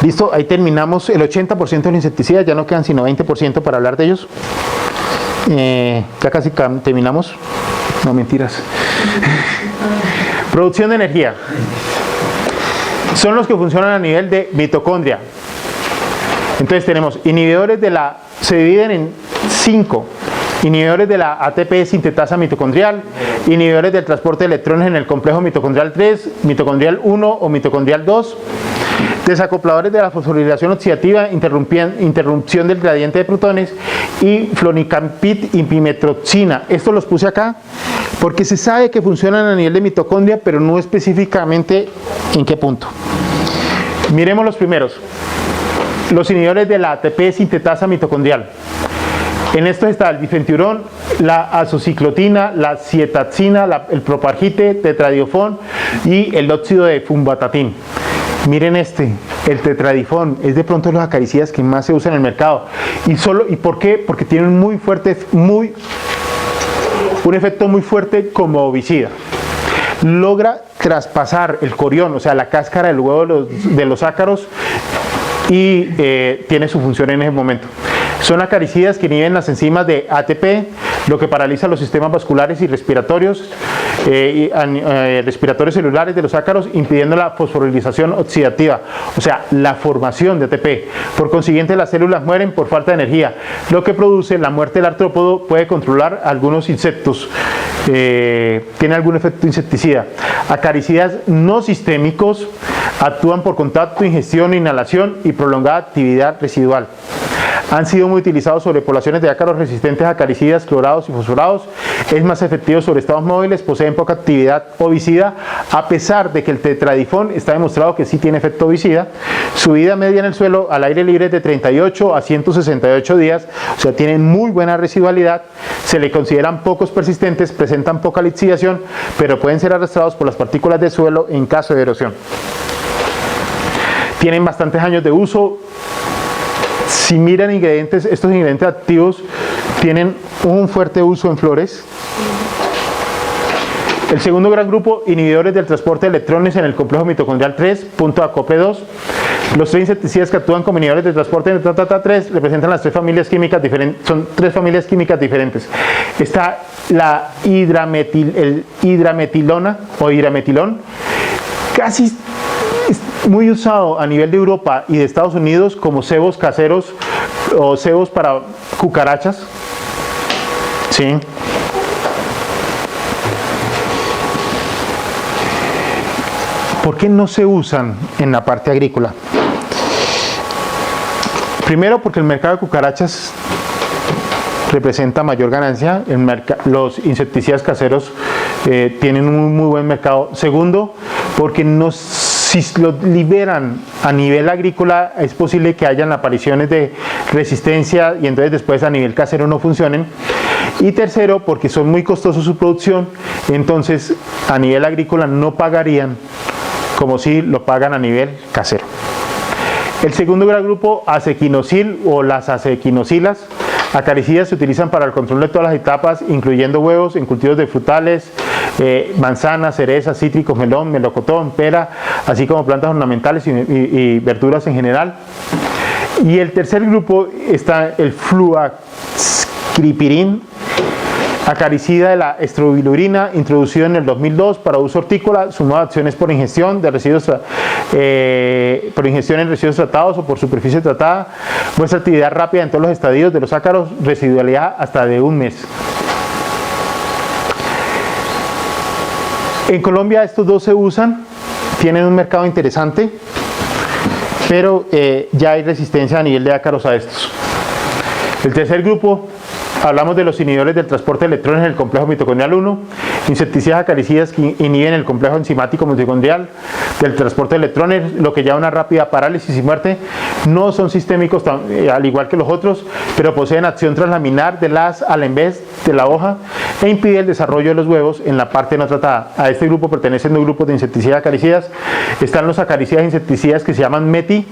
Listo, ahí terminamos el 80% de los insecticidas, ya no quedan sino 20% para hablar de ellos. Ya casi terminamos. No, mentiras. Producción de energía. Son los que funcionan a nivel de mitocondria. Entonces tenemos inhibidores de la... Se dividen en 5. Inhibidores de la ATP sintetasa mitocondrial, inhibidores del transporte de electrones en el complejo mitocondrial 3, mitocondrial 1 o mitocondrial 2, desacopladores de la fosforilación oxidativa, interrupción del gradiente de protones y flonicampid y pimetroxina. Estos los puse acá porque se sabe que funcionan a nivel de mitocondria, pero no específicamente en qué punto. Miremos los primeros. Los inhibidores de la ATP sintetasa mitocondrial. En estos está el difentirón, la azociclotina, la cietaxina, el propargite, tetradiofón y el óxido de fumbatatin. Miren el tetradifón, es de pronto los acaricidas que más se usan en el mercado. ¿Y por qué? Porque tienen un efecto muy fuerte como ovicida. Logra traspasar el corión, o sea, la cáscara del huevo de los ácaros, y tiene su función en ese momento. Son acaricidas que inhiben las enzimas de ATP, lo que paraliza los sistemas vasculares y respiratorios, respiratorios celulares de los ácaros, impidiendo la fosforilización oxidativa, o sea, la formación de ATP. Por consiguiente, las células mueren por falta de energía, lo que produce la muerte del artrópodo. Puede controlar algunos insectos, tiene algún efecto insecticida. Acaricidas no sistémicos actúan por contacto, ingestión, inhalación y prolongada actividad residual. Han sido muy utilizados sobre poblaciones de ácaros resistentes a acaricidas, clorados y fosforados. Es más efectivo sobre estados móviles, poseen poca actividad ovicida, a pesar de que el tetradifón está demostrado que sí tiene efecto ovicida. Su vida media en el suelo al aire libre es de 38 a 168 días, o sea, tienen muy buena residualidad. Se le consideran pocos persistentes, presentan poca lixiviación, pero pueden ser arrastrados por las partículas del suelo en caso de erosión. Tienen bastantes años de uso. Si miran ingredientes, estos ingredientes activos tienen un fuerte uso en flores. El segundo gran grupo, inhibidores del transporte de electrones en el complejo mitocondrial 3, punto acople 2. Los 3 insecticidas que actúan como inhibidores de transporte en el 3 representan las 3 familias químicas diferentes, son 3 familias químicas diferentes. Está la hidrametilona o hidrametilón, casi muy usado a nivel de Europa y de Estados Unidos como cebos caseros o cebos para cucarachas. ¿Sí? ¿Por qué no se usan en la parte agrícola? Primero, porque el mercado de cucarachas representa mayor ganancia. Los insecticidas caseros tienen un muy buen mercado. Segundo, porque si lo liberan a nivel agrícola, es posible que hayan apariciones de resistencia y entonces después a nivel casero no funcionen. Y tercero, porque son muy costosos su producción, entonces a nivel agrícola no pagarían como si lo pagan a nivel casero. El segundo gran grupo, acequinosil o las acequinosilas. Acaricidas se utilizan para el control de todas las etapas, incluyendo huevos en cultivos de frutales, manzanas, cerezas, cítricos, melón, melocotón, pera, así como plantas ornamentales y verduras en general. Y el tercer grupo está el fluacripirín, acaricida de la estrobilurina, introducido en el 2002 para uso hortícola. Su modo de acción es por ingestión de residuos, por ingestión en residuos tratados o por superficie tratada. Muestra actividad rápida en todos los estadios de los ácaros, residualidad hasta de un mes. En Colombia estos dos se usan, tienen un mercado interesante, pero ya hay resistencia a nivel de ácaros a estos. El tercer grupo, hablamos de los inhibidores del transporte de electrones en el complejo mitocondrial 1, insecticidas acaricidas que inhiben el complejo enzimático mitocondrial del transporte de electrones, lo que lleva a una rápida parálisis y muerte. No son sistémicos al igual que los otros, pero poseen acción translaminar del haz al en vez de la hoja e impide el desarrollo de los huevos en la parte no tratada. A este grupo pertenecen dos grupos de insecticidas acaricidas. Están los acaricidas insecticidas que se llaman METI.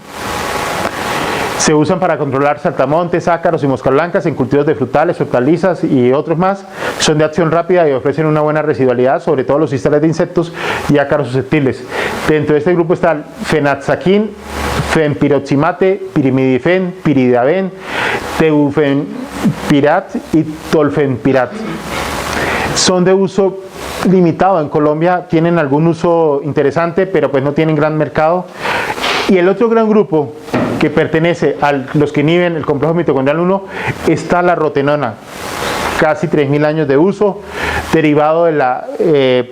Se usan para controlar saltamontes, ácaros y moscas blancas en cultivos de frutales, hortalizas y otros más. Son de acción rápida y ofrecen una buena residualidad, sobre todo los istales de insectos y ácaros susceptibles. Dentro de este grupo está el fenaxaquin, fenpiroximate, pirimidifen, piridaben, teufenpirat y tolfenpirat. Son de uso limitado. En Colombia tienen algún uso interesante, pero pues no tienen gran mercado. Y el otro gran grupo que pertenece a los que inhiben el complejo mitocondrial 1 está la rotenona. Casi 3.000 años de uso, derivado de la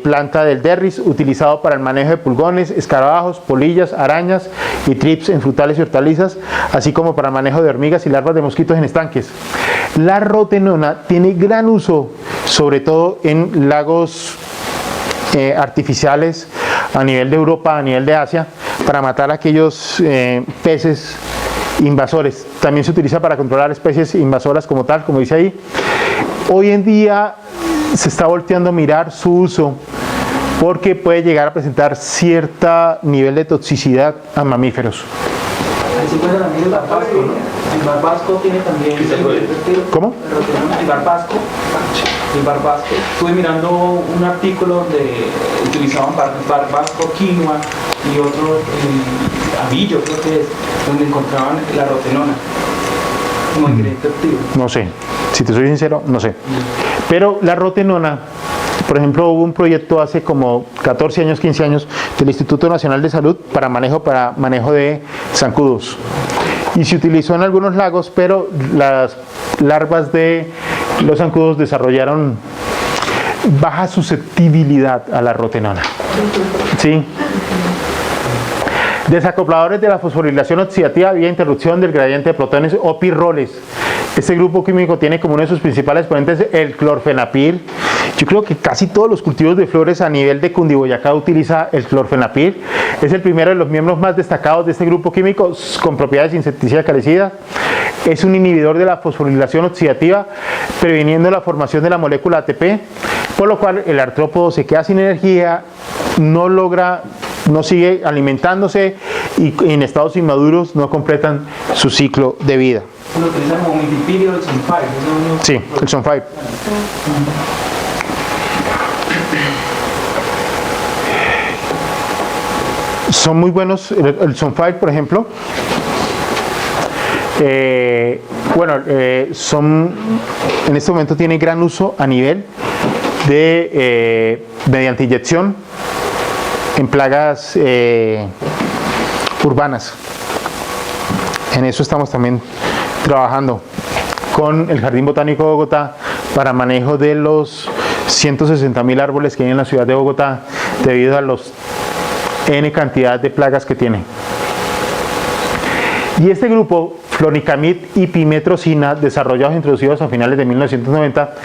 planta del derris, utilizado para el manejo de pulgones, escarabajos, polillas, arañas y trips en frutales y hortalizas, así como para el manejo de hormigas y larvas de mosquitos en estanques. La rotenona tiene gran uso, sobre todo en lagos artificiales a nivel de Europa, a nivel de Asia, para matar aquellos peces invasores. También se utiliza para controlar especies invasoras como tal, como dice ahí. Hoy en día se está volteando a mirar su uso porque puede llegar a presentar cierto nivel de toxicidad a mamíferos. Ahí se encuentra también el barbasco, ¿no? El barbasco tiene también... ¿Cómo? El barbasco. El barbasco. Estuve mirando un artículo donde utilizaban barbasco, quinoa y otro avillo, creo que es, donde encontraban la rotenona como ingrediente activo. No sé, si te soy sincero, no sé. Pero la rotenona, por ejemplo, hubo un proyecto hace como 14 años, 15 años del Instituto Nacional de Salud para manejo de zancudos. Y se utilizó en algunos lagos, pero las larvas de los zancudos desarrollaron baja susceptibilidad a la rotenona. ¿Sí? Desacopladores de la fosforilación oxidativa vía interrupción del gradiente de protones o pirroles. Este grupo químico tiene como uno de sus principales exponentes el clorfenapir. Yo creo que casi todos los cultivos de flores a nivel de Cundiboyacá utiliza el clorfenapir. Es el primero de los miembros más destacados de este grupo químico con propiedades insecticidas calicidas. Es un inhibidor de la fosforilación oxidativa, previniendo la formación de la molécula ATP, por lo cual el artrópodo se queda sin energía, no sigue alimentándose y en estados inmaduros no completan su ciclo de vida. Lo utilizan como mitipirio del Sunfire. Sí, el Sunfire. Son muy buenos, el Sunfire, por ejemplo. En este momento tiene gran uso a nivel de mediante inyección en plagas urbanas. En eso estamos también trabajando con el Jardín Botánico de Bogotá para manejo de los 160.000 árboles que hay en la ciudad de Bogotá debido a los N cantidad de plagas que tiene. Y este grupo, flonicamid y pimetrocina, desarrollados e introducidos a finales de 1990,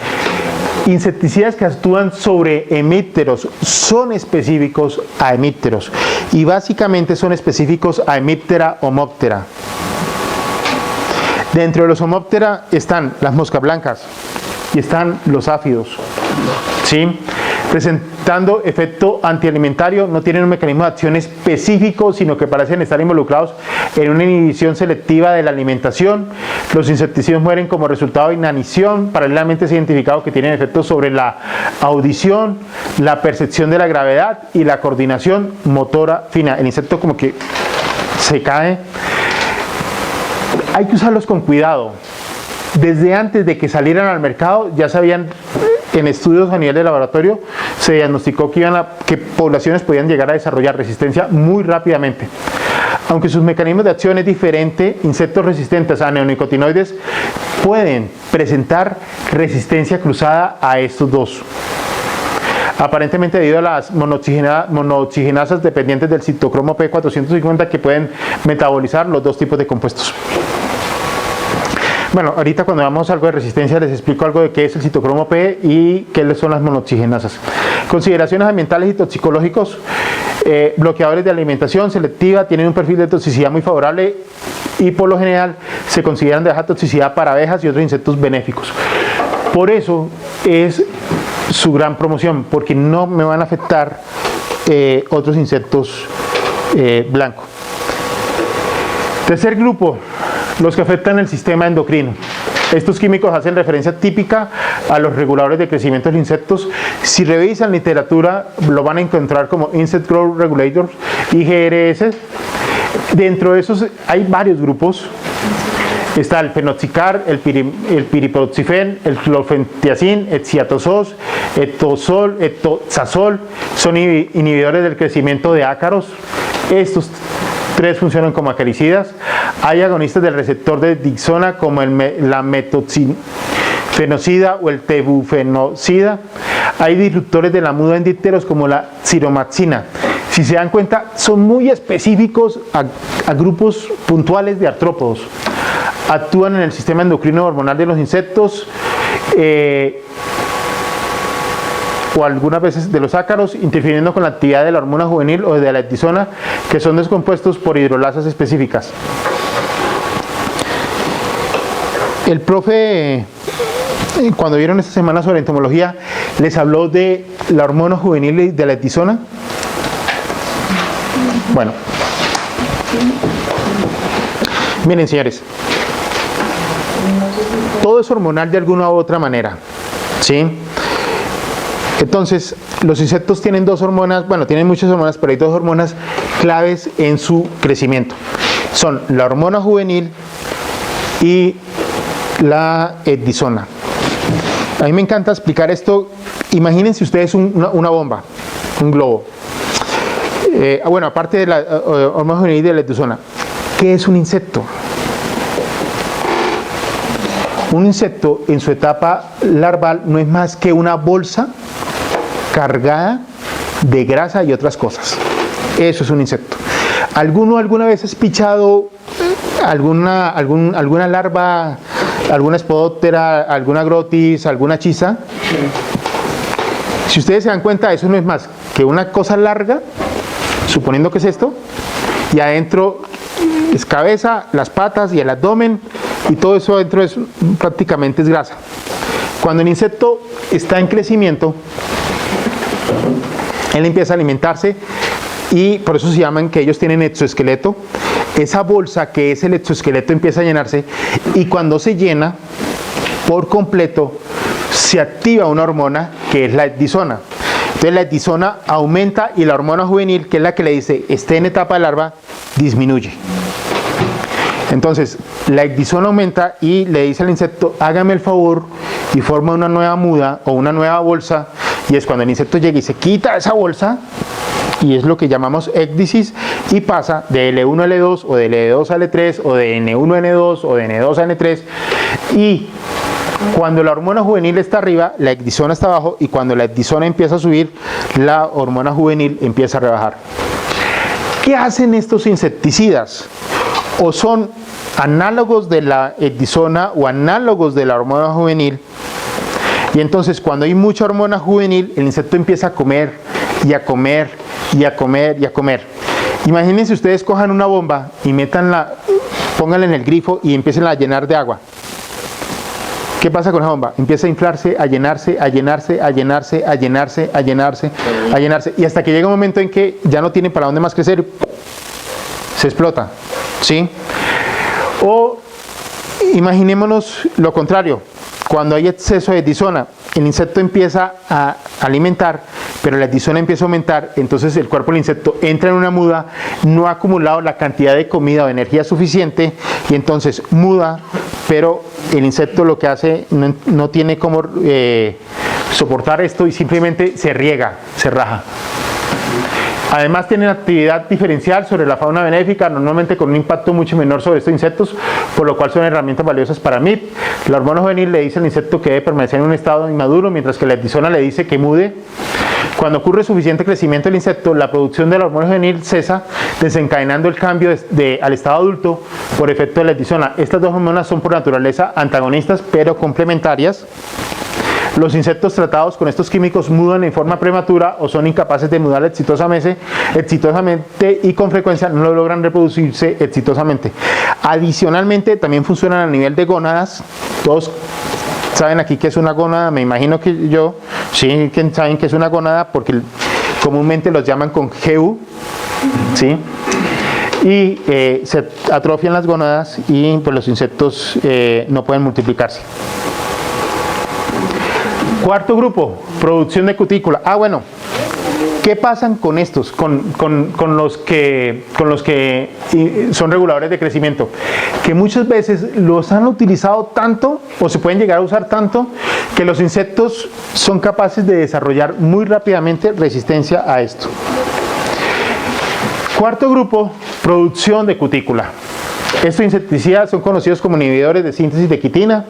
insecticidas que actúan sobre hemípteros, son específicos a hemípteros y básicamente son específicos a Hemiptera homoptera. Dentro de los homoptera están las moscas blancas y están los áfidos, ¿sí? Presentando efecto antialimentario, no tienen un mecanismo de acción específico, sino que parecen estar involucrados en una inhibición selectiva de la alimentación. Los insecticidas mueren como resultado de inanición. Paralelamente se ha identificado que tienen efectos sobre la audición, la percepción de la gravedad y la coordinación motora fina. El insecto como que se cae. Hay que usarlos con cuidado. Desde antes de que salieran al mercado ya sabían, en estudios a nivel de laboratorio, se diagnosticó que poblaciones podían llegar a desarrollar resistencia muy rápidamente. Aunque sus mecanismos de acción es diferente, insectos resistentes a neonicotinoides pueden presentar resistencia cruzada a estos dos. Aparentemente debido a las monooxigenasas dependientes del citocromo P450 que pueden metabolizar los dos tipos de compuestos. Bueno, ahorita cuando veamos algo de resistencia les explico algo de qué es el citocromo P y qué son las monooxigenasas. Consideraciones ambientales y toxicológicos. Bloqueadores de alimentación selectiva tienen un perfil de toxicidad muy favorable y por lo general se consideran de baja toxicidad para abejas y otros insectos benéficos. Por eso es su gran promoción, porque no me van a afectar otros insectos blancos. Tercer grupo, los que afectan el sistema endocrino. Estos químicos hacen referencia típica a los reguladores de crecimiento de los insectos. Si revisan literatura, lo van a encontrar como Insect Growth Regulators, IGRS. Dentro de esos hay varios grupos. Está el fenoxicar, el piriproxifen, el clorfentiazin, el ciatosol, etoxazol, son inhibidores del crecimiento de ácaros. Estos tres funcionan como acaricidas. Hay agonistas del receptor de dixona como la metoxifenocida o el tebufenocida. Hay disruptores de la muda en dípteros como la ciromaxina. Si se dan cuenta, son muy específicos a grupos puntuales de artrópodos. Actúan en el sistema endocrino hormonal de los insectos o algunas veces de los ácaros, interfiriendo con la actividad de la hormona juvenil o de la ecdisona, que son descompuestos por hidrolasas específicas. El profe, cuando vieron esta semana sobre entomología, les habló de la hormona juvenil y de la ecdisona. Bueno, miren, señores, todo es hormonal de alguna u otra manera, ¿sí? Entonces, los insectos tienen dos hormonas, bueno, tienen muchas hormonas, pero hay dos hormonas claves en su crecimiento. Son la hormona juvenil y la ecdisona. A mí me encanta explicar esto. Imagínense ustedes una bomba, un globo. Bueno, aparte de la hormona juvenil y de la ecdisona, ¿qué es un insecto? Un insecto en su etapa larval no es más que una bolsa cargada de grasa y otras cosas. Eso es un insecto. ¿Alguno alguna vez has pichado alguna larva, alguna espodóptera, alguna grotis, alguna chisa? Si ustedes se dan cuenta, eso no es más que una cosa larga, suponiendo que es esto, y adentro es cabeza, las patas y el abdomen, y todo eso adentro es prácticamente es grasa. Cuando el insecto está en crecimiento, él empieza a alimentarse y por eso se llaman que ellos tienen exoesqueleto. Esa bolsa que es el exoesqueleto empieza a llenarse y cuando se llena por completo se activa una hormona que es la ecdisona. Entonces la ecdisona aumenta y la hormona juvenil, que es la que le dice esté en etapa de larva, disminuye. Entonces la ecdisona aumenta y le dice al insecto hágame el favor y forma una nueva muda o una nueva bolsa, y es cuando el insecto llega y se quita esa bolsa y es lo que llamamos ecdisis y pasa de L1 a L2 o de L2 a L3 o de N1 a N2 o de N2 a N3, y cuando la hormona juvenil está arriba, la ecdisona está abajo, y cuando la ecdisona empieza a subir, la hormona juvenil empieza a rebajar. ¿Qué hacen estos insecticidas? O son análogos de la ecdisona o análogos de la hormona juvenil, y entonces cuando hay mucha hormona juvenil, el insecto empieza a comer y a comer y a comer y a comer. Imagínense ustedes cojan una bomba y pónganla en el grifo y empiecen a llenar de agua. ¿Qué pasa con la bomba? Empieza a inflarse, a llenarse, a llenarse, a llenarse, a llenarse, a llenarse, a llenarse, y hasta que llega un momento en que ya no tiene para dónde más crecer, se explota, ¿sí? O imaginémonos lo contrario, cuando hay exceso de ecdisona, el insecto empieza a alimentar, pero la ecdisona empieza a aumentar, entonces el cuerpo del insecto entra en una muda, no ha acumulado la cantidad de comida o energía suficiente, y entonces muda, pero el insecto lo que hace no tiene cómo soportar esto y simplemente se riega, se raja. Además tienen actividad diferencial sobre la fauna benéfica, normalmente con un impacto mucho menor sobre estos insectos, por lo cual son herramientas valiosas para MIP. La hormona juvenil le dice al insecto que debe permanecer en un estado inmaduro, mientras que la ecdisona le dice que mude. Cuando ocurre suficiente crecimiento del insecto, la producción de la hormona juvenil cesa, desencadenando el cambio al estado adulto por efecto de la ecdisona. Estas dos hormonas son por naturaleza antagonistas, pero complementarias. Los insectos tratados con estos químicos mudan en forma prematura o son incapaces de mudar exitosamente y con frecuencia no logran reproducirse exitosamente. Adicionalmente, también funcionan a nivel de gónadas. Todos saben aquí que es una gónada, me imagino que sí que saben que es una gónada porque comúnmente los llaman con GU, ¿sí? Y se atrofian las gónadas y pues los insectos no pueden multiplicarse. Cuarto grupo, producción de cutícula. Bueno, ¿Qué pasan con estos, con los que son reguladores de crecimiento? Que muchas veces los han utilizado tanto, o se pueden llegar a usar tanto, que los insectos son capaces de desarrollar muy rápidamente resistencia a esto. Cuarto grupo, producción de cutícula. Estos insecticidas son conocidos como inhibidores de síntesis de quitina.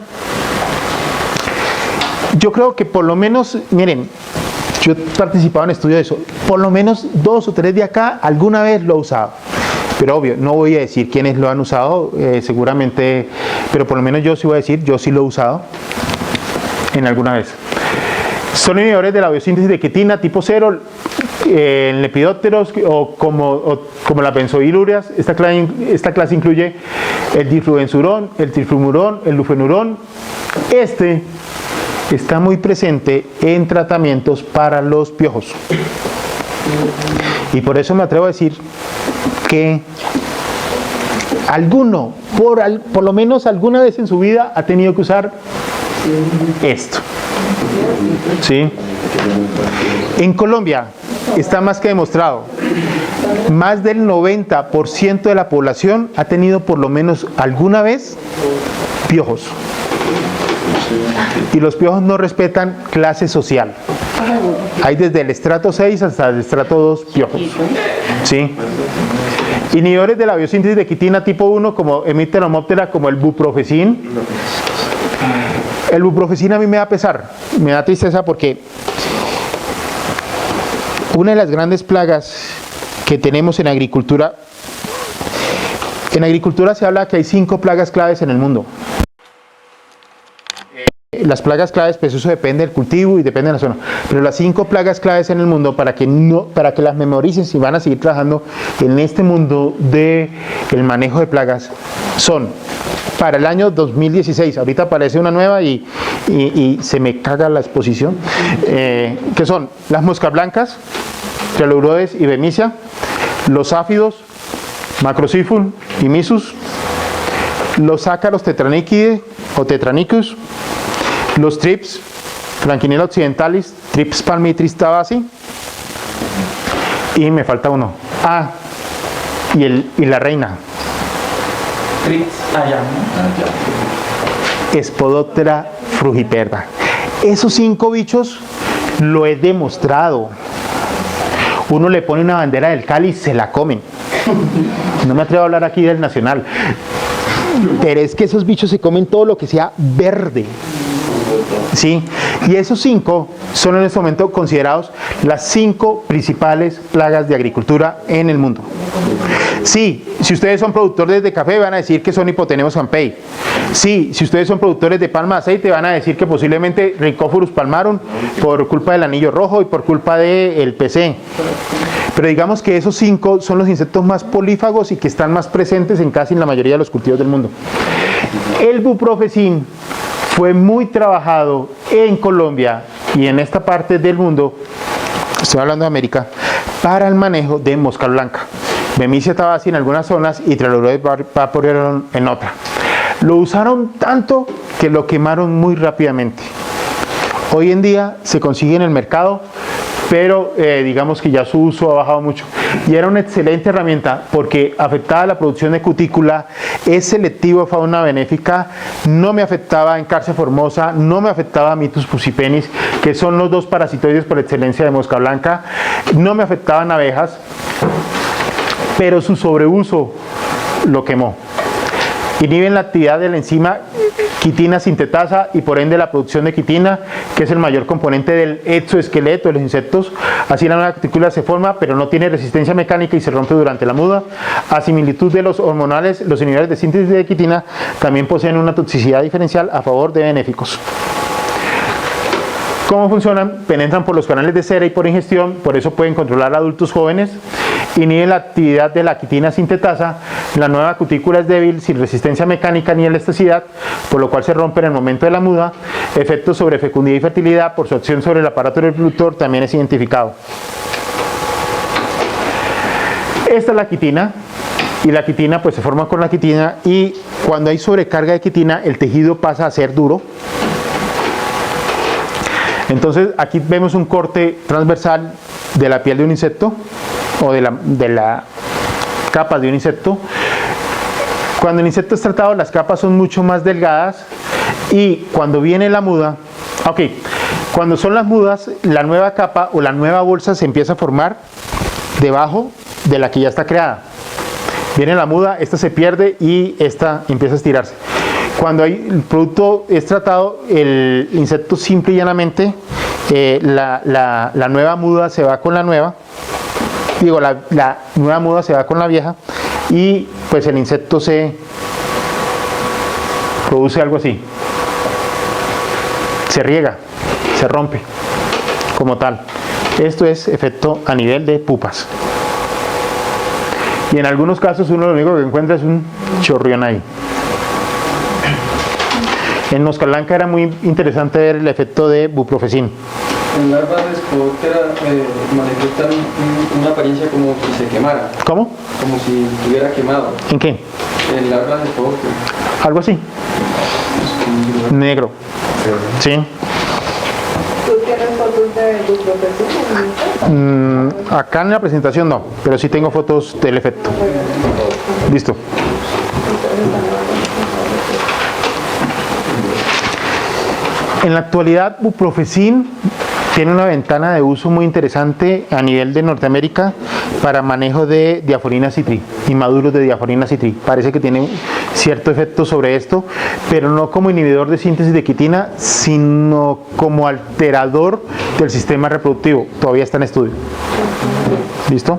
Yo creo que por lo menos, miren, yo he participado en estudios de eso, por lo menos 2 o 3 de acá alguna vez lo he usado. Pero obvio, no voy a decir quiénes lo han usado, seguramente, pero por lo menos yo sí voy a decir, yo sí lo he usado en alguna vez. Son inhibidores de la biosíntesis de quitina tipo 0, en lepidópteros o como las benzoilúreas. Esta clase incluye el difluensurón, el triflumurón, el lufenurón. Este está muy presente en tratamientos para los piojos. Y por eso me atrevo a decir que alguno, por lo menos alguna vez en su vida, ha tenido que usar esto. ¿Sí? En Colombia está más que demostrado, más del 90% de la población ha tenido por lo menos alguna vez piojos. Y los piojos no respetan clase social. Hay desde el estrato 6 hasta el estrato 2 piojos. ¿Sí? Inhibidores de la biosíntesis de quitina tipo 1 como Hemipteromoptera, como el buprofezin. El buprofezin a mí me da pesar, me da tristeza porque una de las grandes plagas que tenemos en agricultura se habla que hay 5 plagas claves en el mundo. Las plagas claves, pues eso depende del cultivo y depende de la zona, pero las 5 plagas claves en el mundo, para que las memoricen si van a seguir trabajando en este mundo del manejo de plagas, son para el año 2016, ahorita aparece una nueva y se me caga la exposición, que son las moscas blancas, Triloburodes y Bemisia, los áfidos, Macrocifum y Mysus, los ácaros tetraniquidae o Tetranicus, los trips, Franquinella occidentalis, Trips palmitris tabasi, y me falta uno, y la reina, Spodoptera frugiperda. Esos 5 bichos lo he demostrado. Uno le pone una bandera del Cali y se la comen. No me atrevo a hablar aquí del nacional, pero es que esos bichos se comen todo lo que sea verde. ¿Sí? Y esos 5 son en este momento considerados las 5 principales plagas de agricultura en el mundo. Sí, si ustedes son productores de café van a decir que son Hipotenemos campei. Sí, si ustedes son productores de palma de aceite van a decir que posiblemente Rhicophorus palmarum por culpa del anillo rojo y por culpa del PC. Pero digamos que esos 5 son los insectos más polífagos y que están más presentes en casi la mayoría de los cultivos del mundo. El buprofezin fue muy trabajado en Colombia y en esta parte del mundo, estoy hablando de América, para el manejo de mosca blanca, Bemisia tabasi en algunas zonas y Triloburodes vaporerum en otra. Lo usaron tanto que lo quemaron muy rápidamente. Hoy en día se consigue en el mercado, pero digamos que ya su uso ha bajado mucho. Y era una excelente herramienta porque afectaba la producción de cutícula, es selectivo a fauna benéfica, no me afectaba en Carcia formosa, no me afectaba a Mitus pusipenis, que son los 2 parasitoides por excelencia de mosca blanca, no me afectaban abejas, pero su sobreuso lo quemó. Inhiben la actividad de la enzima quitina sintetasa y por ende la producción de quitina, que es el mayor componente del exoesqueleto de los insectos. Así la nueva cutícula se forma, pero no tiene resistencia mecánica y se rompe durante la muda. A similitud de los hormonales, los inhibidores de síntesis de quitina también poseen una toxicidad diferencial a favor de benéficos. ¿Cómo funcionan? Penetran por los canales de cera y por ingestión, por eso pueden controlar a adultos jóvenes. Inhiben la actividad de la quitina sintetasa. La nueva cutícula es débil, sin resistencia mecánica ni elasticidad, por lo cual se rompe en el momento de la muda. Efectos sobre fecundidad y fertilidad por su acción sobre el aparato reproductor también es identificado. Esta es la quitina, y la quitina pues se forma con la quitina, y cuando hay sobrecarga de quitina el tejido pasa a ser duro. Entonces aquí vemos un corte transversal de la piel de un insecto o de la capa de un insecto. Cuando el insecto es tratado, las capas son mucho más delgadas, y cuando viene la muda, cuando son las mudas, la nueva capa o la nueva bolsa se empieza a formar debajo de la que ya está creada. Viene la muda, esta se pierde y esta empieza a estirarse. Cuando el producto es tratado, el insecto simple y llanamente, la nueva muda se va con la nueva, la nueva muda se va con la vieja, y pues el insecto se produce algo así, se riega, se rompe como tal. Esto es efecto a nivel de pupas, y en algunos casos uno lo único que encuentra es un chorrión ahí. En mosca blanca era muy interesante ver el efecto de buprofezin. En larvas de Spodoptera manifiestan una apariencia como si se quemara. ¿Cómo? Como si estuviera quemado. ¿En qué? En larvas de Spodoptera. Algo así. Negro. Sí. ¿Tú tienes fotos de buprofezin? Acá en la presentación no, pero sí tengo fotos del efecto. Listo. En la actualidad, buprofezin tiene una ventana de uso muy interesante a nivel de Norteamérica para manejo de Diaforina citri, inmaduros de Diaforina citri. Parece que tiene cierto efecto sobre esto, pero no como inhibidor de síntesis de quitina, sino como alterador del sistema reproductivo. Todavía está en estudio. ¿Listo?